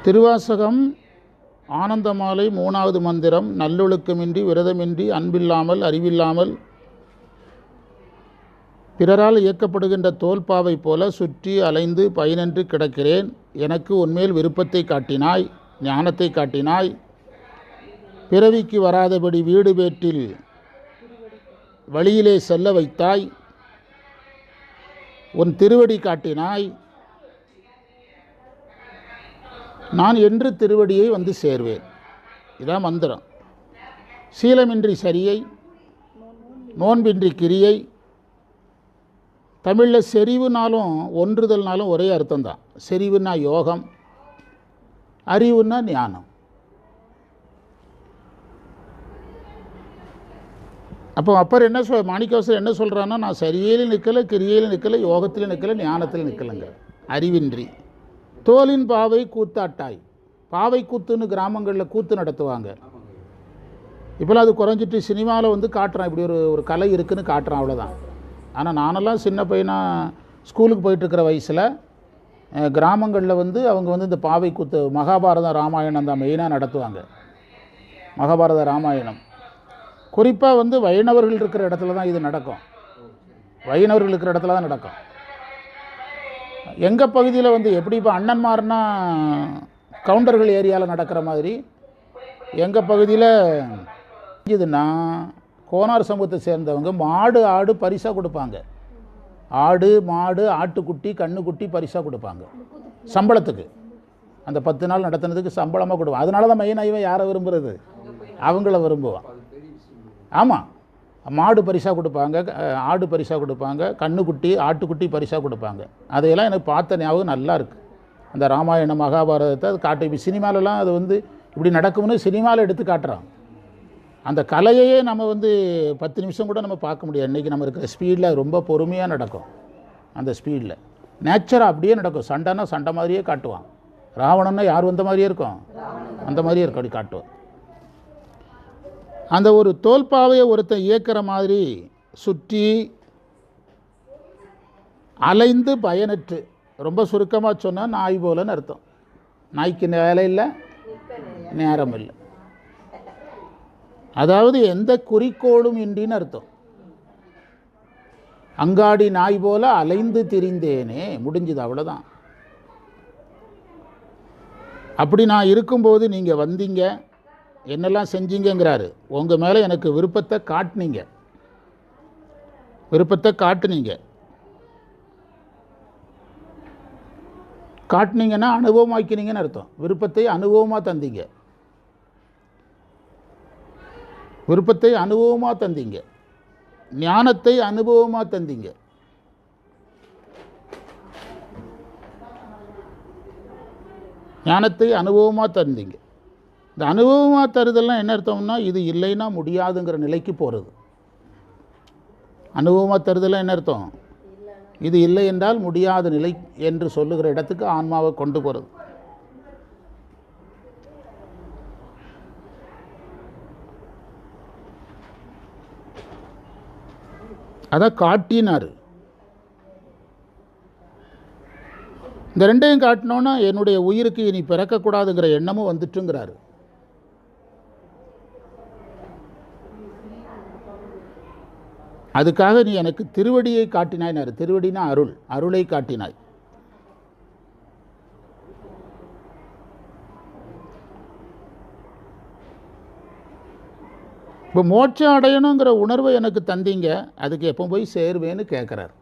திருவாசகம் ஆனந்தமாலை 3வது மந்திரம். நல்லொழுக்கமின்றி விரதமின்றி அன்பில்லாமல் அறிவில்லாமல் பிறரால் இயக்கப்படுகின்ற தோல்பாவை போல சுற்றி அலைந்து பயனின்றி கிடக்கிறேன். எனக்கு உன்மேல் விருப்பத்தை காட்டினாய், ஞானத்தை காட்டினாய். பிறவிக்கு வராதபடி வீடு பேற்றில் வழியிலே செல்ல வைத்தாய். உன் திருவடி காட்டினாய். நான் என்று திருவடியை வந்து சேர்வேன். இதான் மந்திரம். சீலமின்றி சரியை, நோன்பின்றி கிரியை. தமிழில் செறிவுனாலும் ஒன்றுதல்னாலும் ஒரே அர்த்தம்தான். செறிவுன்னா யோகம், அறிவுன்னா ஞானம். அப்போ அப்பர் என்ன மாணிக்கவாசகர் என்ன சொல்கிறான்னா, நான் சரியிலும் நிற்கலை, கிரியையிலும் நிற்கலை, யோகத்திலும் நிற்கலை, ஞானத்திலும் நிற்கலைங்க. அறிவின்றி தோலின் பாவை கூத்தாட்டாய். பாவை கூத்துன்னு கிராமங்களில் கூத்து நடத்துவாங்க. இப்போலாம் அது குறைஞ்சிட்டு சினிமாவில் வந்து காட்டுறான், இப்படி ஒரு கலை இருக்குதுன்னு காட்டுறான், அவ்வளோதான். ஆனால் நானெல்லாம் சின்ன பையனாக ஸ்கூலுக்கு போயிட்டுருக்கிற வயசில் கிராமங்களில் வந்து அவங்க வந்து இந்த பாவை கூத்து மகாபாரதம் ராமாயணம் தான் மெயினாக நடத்துவாங்க. மகாபாரத ராமாயணம் குறிப்பாக வந்து வைணவர்கள் இருக்கிற இடத்துல தான் இது நடக்கும். வைணவர்கள் இருக்கிற இடத்துல தான் நடக்கும். எங்கள் பகுதியில் வந்து எப்படி இப்போ அண்ணன்மார்னா கவுண்டர்கள் ஏரியாவில் நடக்கிற மாதிரி எங்கள் பகுதியில் இதுன்னா கோனார் சமூகத்தை சேர்ந்தவங்க மாடு ஆடு பரிசாக கொடுப்பாங்க. ஆடு மாடு ஆட்டுக்குட்டி கண்ணுக்குட்டி பரிசாக கொடுப்பாங்க சம்பளத்துக்கு. அந்த 10 நாள் நடத்துனதுக்கு சம்பளமாக கொடுப்பாங்க. அதனால தான் மெயின் ஐவன் யாரை விரும்புகிறது, அவங்கள விரும்புவான். ஆமாம், மாடு பரிசாக கொடுப்பாங்க, ஆடு பரிசாக கொடுப்பாங்க, கண்ணுக்குட்டி ஆட்டுக்குட்டி பரிசாக கொடுப்பாங்க. அதையெல்லாம் எனக்கு பார்த்த ஞாபகம் நல்லா இருக்குது. அந்த ராமாயண மகாபாரதத்தை அது காட்டு. இப்போ சினிமாலெலாம் அது வந்து இப்படி நடக்கும்னு சினிமாவில் எடுத்து காட்டுறான். அந்த கலையையே நம்ம வந்து 10 நிமிஷம் கூட நம்ம பார்க்க முடியாது. இன்றைக்கி நம்ம இருக்கிற ஸ்பீடில் ரொம்ப பொறுமையாக நடக்கும். அந்த ஸ்பீடில் நேச்சராக அப்படியே நடக்கும். சண்டைனா சண்டை மாதிரியே காட்டுவான். ராவணன்னா யார் வந்த மாதிரியே இருக்கும், அந்த மாதிரியே இருக்கும், அப்படி காட்டுவான். அந்த ஒரு தோல்பாவையை ஒருத்தன் இயக்கிற மாதிரி சுற்றி அலைந்து பயனற்று, ரொம்ப சுருக்கமாக சொன்னால் நாய் போலன்னு அர்த்தம். நாய்க்கு வேலை இல்லை, நேரம் இல்லை. அதாவது எந்த குறிக்கோளும் இன்றின்னு அர்த்தம். அங்காடி நாய் போல அலைந்து திரிந்தேனே, முடிஞ்சுது, அவ்வளோதான். அப்படி நான் இருக்கும்போது நீங்கள் வந்தீங்க, என்னெல்லாம் செஞ்சீங்கிறாரு. உங்கள் மேலே எனக்கு விருப்பத்தை காட்டினீங்க, காட்டினீங்கன்னா அனுபவமாக்கினீங்கன்னு அர்த்தம். விருப்பத்தை அனுபவமாக தந்தீங்க, விருப்பத்தை அனுபவமாக தந்தீங்க, ஞானத்தை அனுபவமாக தந்தீங்க. ஞானத்தை அனுபவமாக தந்தீங்க. இந்த அனுபவமாக தருதெல்லாம் என்ன அர்த்தம்னா, இது இல்லைன்னா முடியாதுங்கிற நிலைக்கு போகிறது. அனுபவமாக தருதெல்லாம் என்ன அர்த்தம், இது இல்லை என்றால் முடியாத நிலை என்று சொல்லுகிற இடத்துக்கு ஆன்மாவை கொண்டு போகிறது. அதை காட்டினார். இந்த ரெண்டையும் காட்டினோன்னா என்னுடைய உயிருக்கு இனி பிறக்கக்கூடாதுங்கிற எண்ணமும் வந்துட்டுங்கிறாரு. அதுக்காக நீ எனக்கு திருவடியை காட்டினாய்னார். திருவடினா அருள், அருளை காட்டினாய். இப்போ மோட்சம் அடையணுங்கிற உணர்வை எனக்கு தந்தீங்க, அதுக்கு எப்போ போய் சேருவேன்னு கேட்குறார்.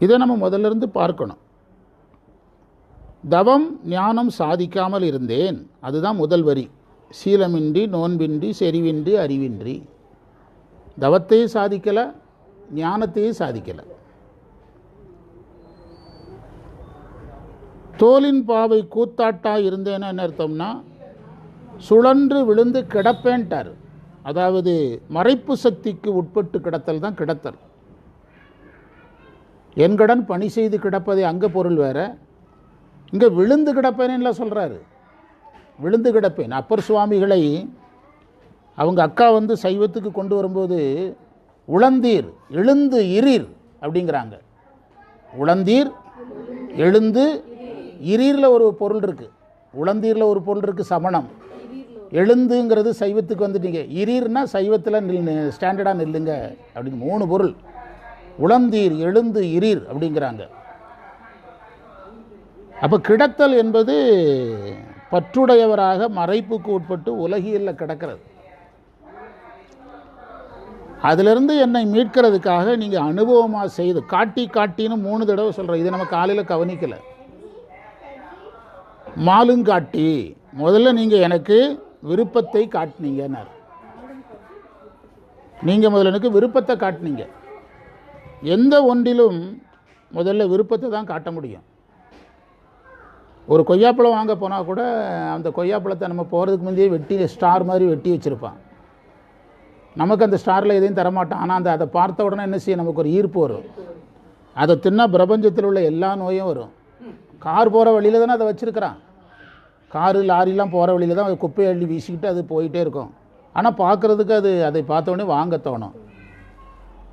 இதை நம்ம முதல்ல இருந்து பார்க்கணும். தவம் ஞானம் சாதிக்காமல் இருந்தேன், அதுதான் முதல் வரி. சீலமின்றி நோன்பின்றி செறிவின்றி அறிவின்றி. தவத்தையும் சாதிக்கலை, ஞானத்தையும் சாதிக்கலை. தோலின் பாவை கூத்தாட்டாக இருந்தேன்னு என்ன அர்த்தம்னா, சுழன்று விழுந்து கிடப்பேன்ட்டார். அதாவது மறைப்பு சக்திக்கு உட்பட்டு கிடத்தல் தான் கிடத்தல். என்கடன் பணி செய்து கிடப்பதை அங்கே பொருள் வேற, இங்கே விழுந்து கிடப்பேன்னு சொல்கிறாரு. விழுந்து கிடப்பேன். அப்பர் சுவாமிகளை அவங்க அக்கா வந்து சைவத்துக்கு கொண்டு வரும்போது உளந்தீர் எழுந்து இரிர் அப்படிங்கிறாங்க. உளந்தீர் எழுந்து இரிரில் ஒரு பொருள் இருக்குது, உளந்தீரில் ஒரு பொருள் இருக்குது சமணம். எழுந்துங்கிறது சைவத்துக்கு வந்துட்டீங்க, இரிர்னா சைவத்தில் ஸ்டாண்டர்டாக நில்லுங்க அப்படின்னு 3 பொருள். உளந்தீர் எழுந்து இரிர் அப்படிங்கிறாங்க. அப்போ கிடத்தல் என்பது பற்றுடையவராக மறைப்புக்கு உட்பட்டு உலகியலில் கிடக்கிறது. அதிலிருந்து என்னை மீட்கிறதுக்காக நீங்கள் அனுபவமாக செய்து காட்டின்னு 3 தடவை சொல்கிறேன். இதை நம்ம காலையில் கவனிக்கலை. மாலுங்காட்டி முதல்ல நீங்கள் எனக்கு விருப்பத்தை காட்டினீங்கன்னார். நீங்கள் முதல்ல எனக்கு விருப்பத்தை காட்டினீங்க. எந்த ஒன்றிலும் முதல்ல விருப்பத்தை தான் காட்ட முடியும். ஒரு கொய்யாப்பழம் வாங்க போனால் கூட அந்த கொய்யாப்பழத்தை நம்ம போகிறதுக்கு முந்தையே வெட்டி ஸ்டார் மாதிரி வெட்டி வச்சுருப்பான். நமக்கு அந்த ஸ்டாரில் எதையும் தரமாட்டான். ஆனால் அதை பார்த்த உடனே என்ன செய்ய, நமக்கு ஒரு ஈர்ப்பு வரும். அதை தின்னா பிரபஞ்சத்தில் உள்ள எல்லா நோயும் வரும். கார் போகிற வழியில் தானே அதை வச்சுருக்கிறான். காரு லாரிலாம் போகிற வழியில் தான் குப்பையை அள்ளி வீசிக்கிட்டு அது போயிட்டே இருக்கும். ஆனால் பார்க்குறதுக்கு அதை பார்த்த உடனே வாங்க தோணும்.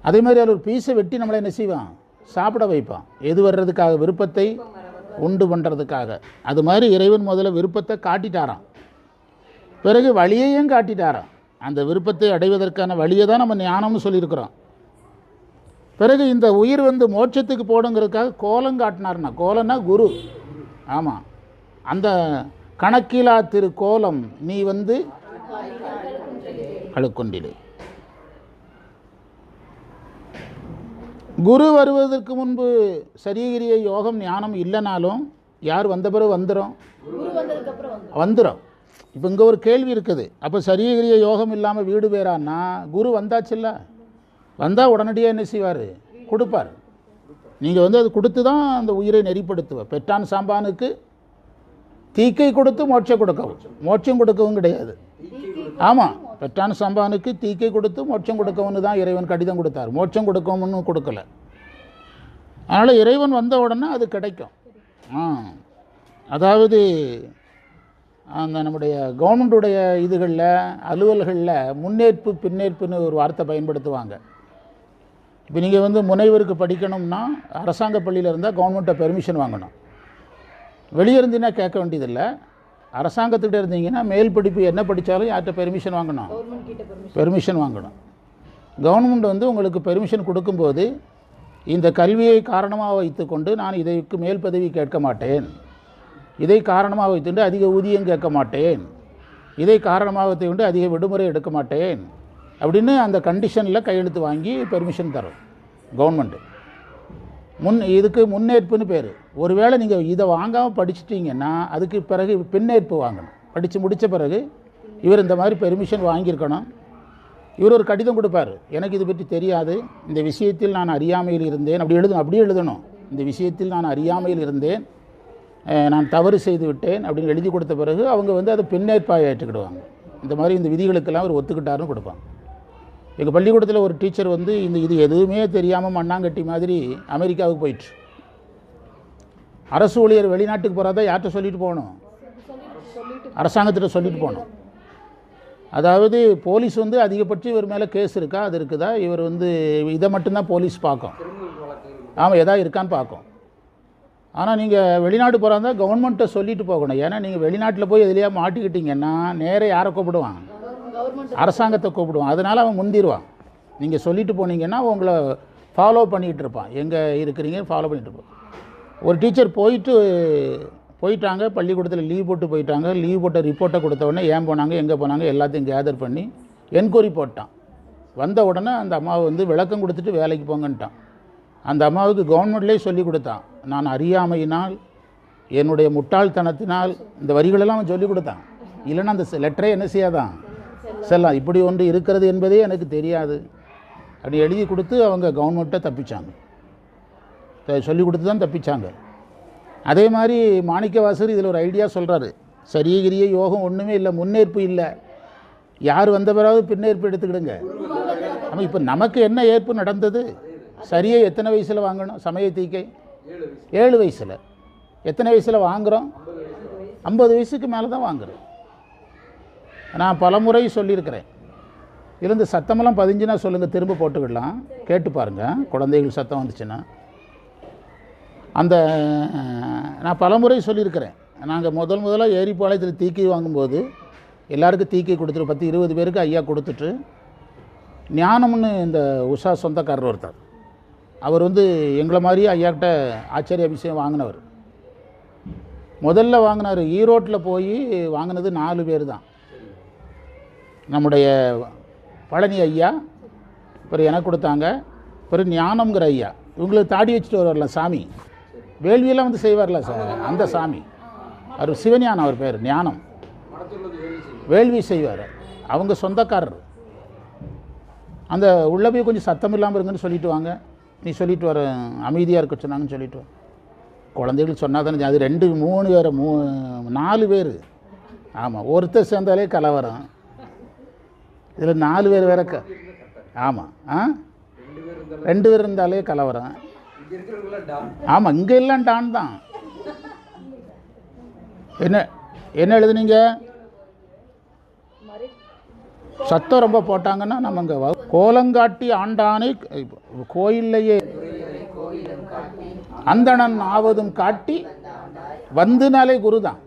அதே மாதிரி அதில் ஒரு பீஸை வெட்டி நம்மளை என்ன செய்வான், சாப்பிட வைப்பான். எது வர்றதுக்காக, விருப்பத்தை உண்டு பண்ணுறதுக்காக. அது மாதிரி இறைவன் முதல்ல விருப்பத்தை காட்டிட்டாராம், பிறகு வழியையும் காட்டிட்டாராம். அந்த விருப்பத்தை அடைவதற்கான வழியை தான் நம்ம ஞானம்னு சொல்லியிருக்கிறோம். பிறகு இந்த உயிர் மோட்சத்துக்கு போடுங்கிறதுக்காக கோலம் காட்டினார்னா, கோலம்னா குரு. ஆமாம், அந்த கணக்கிலா திரு கோலம் நீ அழுக்கொண்டிடு. குரு வருவதற்கு முன்பு சரீகிரிய யோகம் ஞானம் இல்லைனாலும் யார் வந்த பிறகு வந்துடும். இப்போ இங்கே ஒரு கேள்வி இருக்குது. அப்போ சரீகிரிய யோகம் இல்லாமல் வீடு பேரான்னா குரு வந்தாச்சுல்ல, வந்தால் உடனடியாக என்ன செய்வார், கொடுப்பார். நீங்கள் அது கொடுத்து தான் அந்த உயிரை நெறிப்படுத்துவார். பெற்றான் சாம்பானுக்கு தீக்கை கொடுத்து மோட்சம் கொடுக்கவும், மோட்சம் கொடுக்கவும் கிடையாது. ஆமாம், பெற்றான் சாம்பானுக்கு தீக்கை கொடுத்து மோட்சம் கொடுக்கவும்னு தான் இறைவன் கடிதம் கொடுத்தார். மோட்சம் கொடுக்கவும்னு கொடுக்கல. அதனால் இறைவன் வந்த உடனே அது கிடைக்கும். அதாவது அந்த நம்முடைய கவர்மெண்ட்டுடைய இதுகளில் அலுவல்களில் முன்னேற்பு பின்னேற்புன்னு ஒரு வார்த்தை பயன்படுத்துவாங்க. இப்போ நீங்கள் முனைவருக்கு படிக்கணும்னா அரசாங்க பள்ளியில் இருந்தால் கவர்மெண்ட்டை பெர்மிஷன் வாங்கணும். வெளியே இருந்தீங்கன்னா கேட்க வேண்டியதில்லை. அரசாங்கத்துக்கிட்ட இருந்தீங்கன்னா மேல் படிப்பு என்ன படித்தாலும் யார்கிட்ட பெர்மிஷன் வாங்கணும், பெர்மிஷன் வாங்கணும். கவர்மெண்ட் உங்களுக்கு பெர்மிஷன் கொடுக்கும்போது இந்த கல்வியை காரணமாக வைத்துக்கொண்டு நான் இதற்கு மேல் பதவி கேட்க மாட்டேன், இதை காரணமாக வைத்துக்கொண்டு அதிக ஊதியம் கேட்க மாட்டேன், இதை காரணமாக வைத்துக்கொண்டு அதிக விடுமுறை எடுக்க மாட்டேன் அப்படின்னு அந்த கண்டிஷனில் கையெழுத்து வாங்கி பெர்மிஷன் தரும் கவர்மெண்ட்டு. இதுக்கு முன்னேற்புன்னு பேர். ஒருவேளை நீங்கள் இதை வாங்காமல் படிச்சிட்டிங்கன்னா அதுக்கு பிறகு பின்னேற்பு வாங்கணும். படித்து முடித்த பிறகு இவர் இந்த மாதிரி பெர்மிஷன் வாங்கியிருக்கணும். இவர் ஒரு கடிதம் கொடுப்பார், எனக்கு இது பற்றி தெரியாது, இந்த விஷயத்தில் நான் அறியாமையில் இருந்தேன், அப்படியே எழுதணும். இந்த விஷயத்தில் நான் அறியாமையில் இருந்தேன், நான் தவறு செய்து விட்டேன் அப்படின்னு எழுதி கொடுத்த பிறகு அவங்க அதை பின்னேற்பாக ஏற்றுக்கிடுவாங்க. இந்த மாதிரி இந்த விதிகளுக்கெல்லாம் அவர் ஒத்துக்கிட்டாருன்னு கொடுப்பாங்க. எங்கள் பள்ளிக்கூடத்தில் ஒரு டீச்சர் இது எதுவுமே தெரியாமல் மண்ணாங்கட்டி மாதிரி அமெரிக்காவுக்கு போயிட்டு, அரசு ஊழியர் வெளிநாட்டுக்கு போகிறதா யார்கிட்ட சொல்லிட்டு போகணும், அரசாங்கத்திட்ட சொல்லிட்டு போகணும். அதாவது போலீஸ் அதிகபட்சம் இவர் மேலே கேஸ் இருக்கா, அது இருக்குதா, இவர் இதை மட்டும்தான் போலீஸ் பார்க்கும். ஆமாம், எதாவது இருக்கான்னு பார்க்கும். ஆனால் நீங்கள் வெளிநாட்டு போகிறதா கவர்மெண்ட்டை சொல்லிட்டு போகணும். ஏன்னா நீங்கள் வெளிநாட்டில் போய் எதுலையா மாட்டிக்கிட்டீங்கன்னா நேரே யாரை கூப்பிடுவான், அரசாங்கத்தை கூப்பிடுவான். அதனால் அவன் முந்திடுவான். நீங்கள் சொல்லிட்டு போனீங்கன்னா உங்களை ஃபாலோ பண்ணிகிட்டு இருப்பான், எங்கே இருக்கிறீங்க ஃபாலோ பண்ணிகிட்டு இருப்பான். ஒரு டீச்சர் போயிட்டாங்க, பள்ளிக்கூடத்தில் லீவ் போட்டு போயிட்டாங்க. லீவ் போட்ட ரிப்போர்ட்டை கொடுத்த உடனே ஏன் போனாங்க, எங்கே போனாங்க எல்லாத்தையும் கேதர் பண்ணி என்கொயரி போட்டான். வந்த உடனே அந்த அம்மாவை விளக்கம் கொடுத்துட்டு வேலைக்கு போங்கன்ட்டான். அந்த அம்மாவுக்கு கவர்மெண்ட்லேயே சொல்லி கொடுத்தான், நான் அறியாமையினால் என்னுடைய முட்டாள்தனத்தினால் இந்த வரிகளெல்லாம் அவன் சொல்லி கொடுத்தான். இல்லைன்னா அந்த லெட்டரே என்ன செய்யாதான் செல்லாம், இப்படி ஒன்று இருக்கிறது என்பதே எனக்கு தெரியாது அப்படி எழுதி கொடுத்து அவங்க கவர்மெண்ட்டை தப்பிச்சாங்க, சொல்லி கொடுத்து தான் தப்பிச்சாங்க. அதே மாதிரி மாணிக்கவாசகர் இதில் ஒரு ஐடியா சொல்கிறாரு, சரீகிரிய யோகம் ஒன்றுமே இல்லை, முன்னேற்பு இல்லை, யார் வந்த பிறகு பின்னேற்பு எடுத்துக்கிடுங்க. நம்ம இப்போ நமக்கு என்ன ஏற்பு நடந்தது, சரியை எத்தனை வயசில் வாங்கணும், சமய தீக்கை 7 வயசில், எத்தனை வயசில் வாங்குகிறோம், 50 வயசுக்கு மேலே தான் வாங்குகிறோம். நான் பலமுறை சொல்லியிருக்கிறேன், இதில் இந்த சத்தமெல்லாம் பதிஞ்சுன்னா சொல்லுங்கள், திரும்ப போட்டுக்கிடலாம், கேட்டு பாருங்கள். குழந்தைகள் சத்தம் வந்துச்சுன்னா. அந்த நான் பலமுறை சொல்லியிருக்கிறேன். நாங்கள் முதலாக ஏரிப்பாளையத்தில் தீக்கை வாங்கும்போது எல்லாருக்கும் தீக்கை கொடுத்துட்டு 10-20 பேருக்கு ஐயா கொடுத்துட்டு, ஞானம்னு இந்த உஷா சொந்தக்காரர் ஒருத்தர், அவர் எங்களை மாதிரியே ஐயாக்கிட்ட ஆச்சாரிய அபிஷேகம் வாங்கினவர். முதல்ல வாங்கினார் ஈரோட்டில் போய் வாங்கினது 4 பேர் தான். நம்முடைய பழனி ஐயா, பிறகு எனக்கு கொடுத்தாங்க, பிறகு ஞானம்ங்கிற ஐயா. இவங்களுக்கு தாடி வச்சுட்டு வருவார்ல சாமி, வேள்வியெல்லாம் செய்வார்ல சார், அந்த சாமி. அவர் சிவஞானம், அவர் பேர் ஞானம், வேள்வி செய்வார். அவங்க சொந்தக்காரர். அந்த உள்ளே போய் கொஞ்சம் சத்தம் இல்லாமல் இருங்கன்னு சொல்லிட்டு வாங்க, நீ சொல்லிட்டு வர, அமைதியாக இருக்க சொன்னாங்கன்னு சொல்லிட்டு வர. குழந்தைகள் சொன்னால் தானே அது 2-3 பேர் 4 பேர். ஆமாம், ஒருத்தர் சேர்ந்தாலே கலவரம், இதில் 4 பேர் வேற. ஆமாம், 2 பேர் இருந்தாலே கலவரம். ஆமாம், இங்கே எல்லாம் டான் தான். என்ன எழுதுனீங்க? சத்தம் ரொம்ப போட்டாங்கன்னா நம்ம இங்கே கோலங்காட்டி ஆண்டானை கோயில்லையே அந்தணன் ஆவதும் காட்டி வந்துனாலே குரு தான்.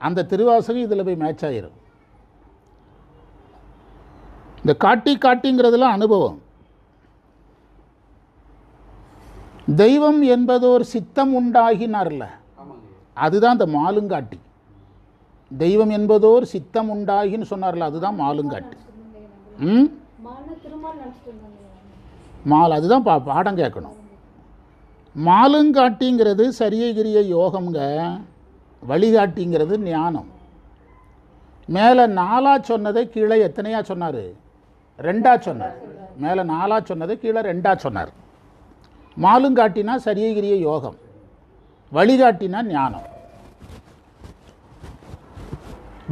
அந்த திருவாசகம் இதில் போய் மேட்ச் ஆகிரும். இந்த காட்டிங்கிறதுலாம் அனுபவம். தெய்வம் என்பதோர் சித்தம் உண்டாகினார்ல, அதுதான் இந்த மாலுங்காட்டி. தெய்வம் என்பதோர் சித்தம் உண்டாகின்னு சொன்னார்ல, அதுதான் மாலுங்காட்டி. மால், அதுதான் பாடம் கேட்கணும். மாலுங்காட்டிங்கிறது சரியகிரிய யோகம்ங்க, வழிகாட்டிங்கிறது ஞானம். மேலே 4 சொன்னதை கீழே எத்தனையா சொன்னார்? 2 சொன்னார். மேலே 4 சொன்னதை கீழே 2 சொன்னார். மாலுங்காட்டினா சரியகிரிய யோகம், வழிகாட்டினா ஞானம்.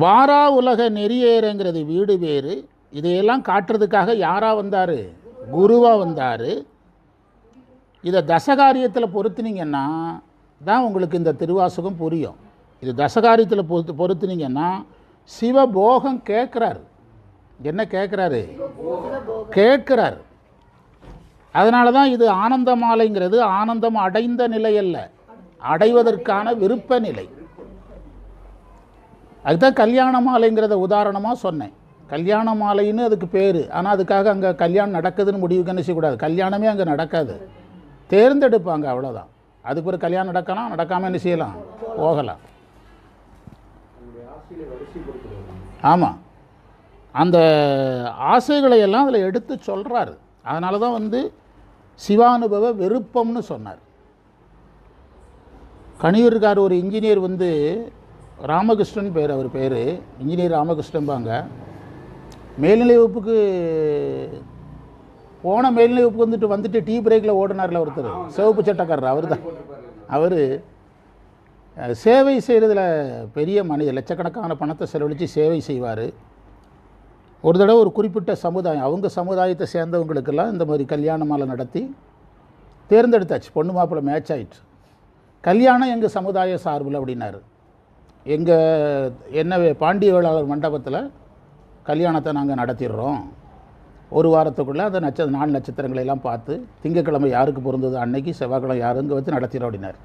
வாரா உலக நெறியேறங்கிறது வீடு வேறு. இதையெல்லாம் காட்டுறதுக்காக யாராக வந்தார்? குருவாக வந்தார். இதை தசகாரியத்தில் பொருத்துனீங்கன்னா தான் உங்களுக்கு இந்த திருவாசகம் புரியும். இது தசகாரியத்தில் பொருத்துனீங்கன்னா சிவபோகம் கேட்குறாரு. என்ன கேட்குறாரு? கேட்குறாரு. அதனால தான் இது ஆனந்த மாலைங்கிறது ஆனந்தம் அடைந்த நிலை அல்ல, அடைவதற்கான விருப்ப நிலை. அதுதான் கல்யாண மாலைங்கிறத உதாரணமாக சொன்னேன். கல்யாண மாலைன்னு அதுக்கு பேர். ஆனால் அதுக்காக அங்கே கல்யாணம் நடக்குதுன்னு முடிவுக்கு என்ன செய்யக்கூடாது. கல்யாணமே அங்கே நடக்காது, தேர்ந்தெடுப்பாங்க, அவ்வளோதான். அதுக்கு ஒரு கல்யாணம் நடக்கலாம், நடக்காமல் என்ன செய்யலாம், போகலாம். ஆமாம், அந்த ஆசைகளை எல்லாம் அதில் எடுத்து சொல்கிறாரு. அதனால தான் சிவானுபவ விருப்பம்னு சொன்னார். கணியூர்கார் ஒரு இன்ஜினியர் ராமகிருஷ்ணன் பேர், அவர் பேர் இன்ஜினியர் ராமகிருஷ்ணன்பாங்க. மேல்நிலை வகுப்புக்கு போன மேல்நிலை வகுப்புக்கு வந்துட்டு டீ பிரேக்கில் ஓடினார்ல ஒருத்தர், சிவப்பு சட்டக்காரர், அவர் தான். அவர் சேவை செய்கிறதுல பெரிய மனிதர், லட்சக்கணக்கான பணத்தை செலவழித்து சேவை செய்வார். ஒரு தடவை ஒரு குறிப்பிட்ட சமுதாயம், அவங்க சமுதாயத்தை சேர்ந்தவங்களுக்கெல்லாம் இந்த மாதிரி கல்யாண மாலை நடத்தி தேர்ந்தெடுத்தாச்சு. பொண்ணு மாப்பிள்ளை மேட்ச் ஆயிடுச்சு. கல்யாணம் எங்கள் சமுதாய சார்பில் அப்படின்னாரு. என்ன பாண்டிய வேளாளர் மண்டபத்தில் கல்யாணத்தை நாங்கள் நடத்திடுறோம். ஒரு வாரத்துக்குள்ளே அந்த 4 நட்சத்திரங்களெல்லாம் பார்த்து திங்கக்கிழமை யாருக்கு பொருந்தது அன்னைக்கு, செவ்வாய்க்கிழமை யாருங்க வச்சு நடத்திடும் அப்படின்னார்.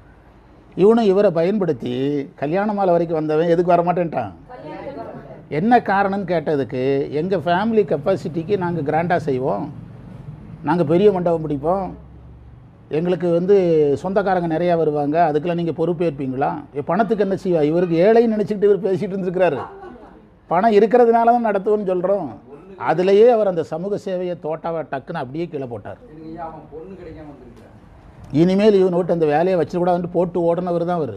இவனும் இவரை பயன்படுத்தி கல்யாண மாலை வரைக்கும் வந்தவன் எதுக்கு வரமாட்டேன்ட்டான். என்ன காரணம்னு கேட்டதுக்கு, எங்கள் ஃபேமிலி கெப்பாசிட்டிக்கு நாங்கள் கிராண்டாக செய்வோம், நாங்கள் பெரிய மண்டபம் பிடிப்போம், எங்களுக்கு சொந்தக்காரங்க நிறையா வருவாங்க, அதுக்கெல்லாம் நீங்கள் பொறுப்பேற்பீங்களா? பணத்துக்கு என்ன செய்வா? இவருக்கு ஏழைன்னு நினச்சிக்கிட்டு இவர் பேசிகிட்டு இருந்துருக்கிறாரு. பணம் இருக்கிறதுனால தான் நடத்துவோன்னு சொல்கிறோம். அதுலேயே அவர் அந்த சமூக சேவையை தோட்டாவை டக்குன்னு அப்படியே கீழே போட்டார். இனிமேல் இவன் விட்டு அந்த வேலையை வச்சுக்கூடாதுன்ட்டு போட்டு ஓடினவர் தான் அவர்.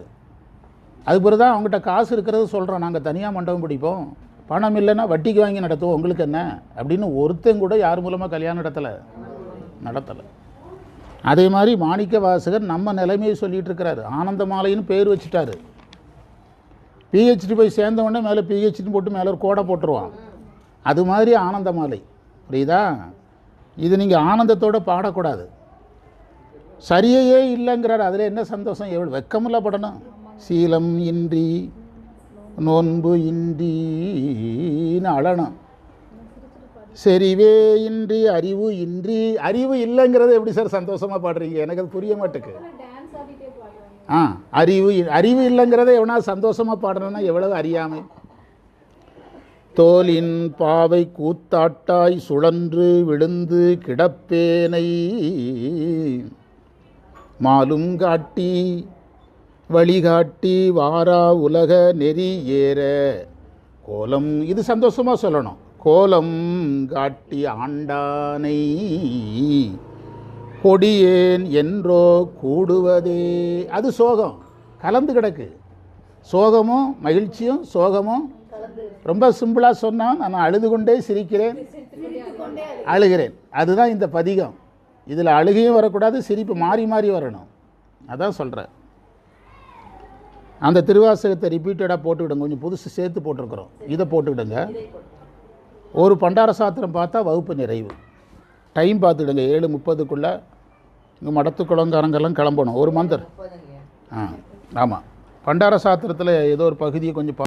அதுக்கு பிறகு தான் அவங்ககிட்ட காசு இருக்கிறது சொல்கிறோம், நாங்கள் தனியாக மண்டபம் பிடிப்போம், பணம் இல்லைன்னா வட்டிக்கு வாங்கி நடத்துவோம், உங்களுக்கு என்ன அப்படின்னு ஒருத்தன் கூட யார் மூலமாக கல்யாணம் நடத்தலை. அதே மாதிரி மாணிக்க வாசகர் நம்ம நிலைமையை சொல்லிகிட்டு இருக்கிறாரு. ஆனந்த மாலைன்னு பேர் வச்சுட்டாரு. பிஹெச்டி போய் சேர்ந்தவொடனே மேலே பிஹெச்டின்னு போட்டு மேலே ஒரு கோடை போட்டுருவான். அது மாதிரி ஆனந்த மாலை, புரியுதா? இது நீங்கள் ஆனந்தத்தோடு பாடக்கூடாது. சரியே இல்லைங்கிறார், அதில் என்ன சந்தோஷம்? எவ்வளோ வெக்கமில்ல படணும். சீலம் இன்றி நோன்பு இன்றின்னு அழணும். செறிவே இன்றி அறிவு இன்றி. அறிவு இல்லைங்கிறத எப்படி சார் சந்தோஷமாக பாடுறீங்க? எனக்கு அது புரிய மாட்டேக்கு. அறிவு இல்லைங்கிறத எவனா சந்தோஷமாக பாடுறேன்னா எவ்வளவு அறியாமை. தோலின் பாவை கூத்தாட்டாய் சுழன்று விழுந்து கிடப்பேனை மாலும் காட்டி வழிகாட்டி வாரா உலக நெறி ஏற கோலம். இது சந்தோஷமாக சொல்லணும். கோலம் காட்டி ஆண்டானை கொடியேன் என்றோ கூடுவதே. அது சோகம் கலந்து கிடக்கு. சோகமும் மகிழ்ச்சியும் சோகமும். ரொம்ப சிம்பிளாக சொன்னால் நான் அழுது கொண்டே சிரிக்கிறேன், அழுகிறேன். அதுதான் இந்த பதிகம். இதில் அழுகையும் வரக்கூடாது, சிரிப்பு மாறி மாறி வரணும். அதான் சொல்கிறேன். அந்த திருவாசகத்தை ரிப்பீட்டடாக போட்டுவிடுங்க. கொஞ்சம் புதுசு சேர்த்து போட்டிருக்கிறோம், இதை போட்டுவிடுங்க. ஒரு பண்டார சாத்திரம் பார்த்தா வகுப்பு நிறைவு. டைம் பார்த்துடுங்க, 7:30 இங்கே மடத்துக்குளங்காரங்கெல்லாம் கிளம்பணும். ஒரு மந்தர். ஆமாம், பண்டார சாத்திரத்தில் ஏதோ ஒரு பகுதியை கொஞ்சம்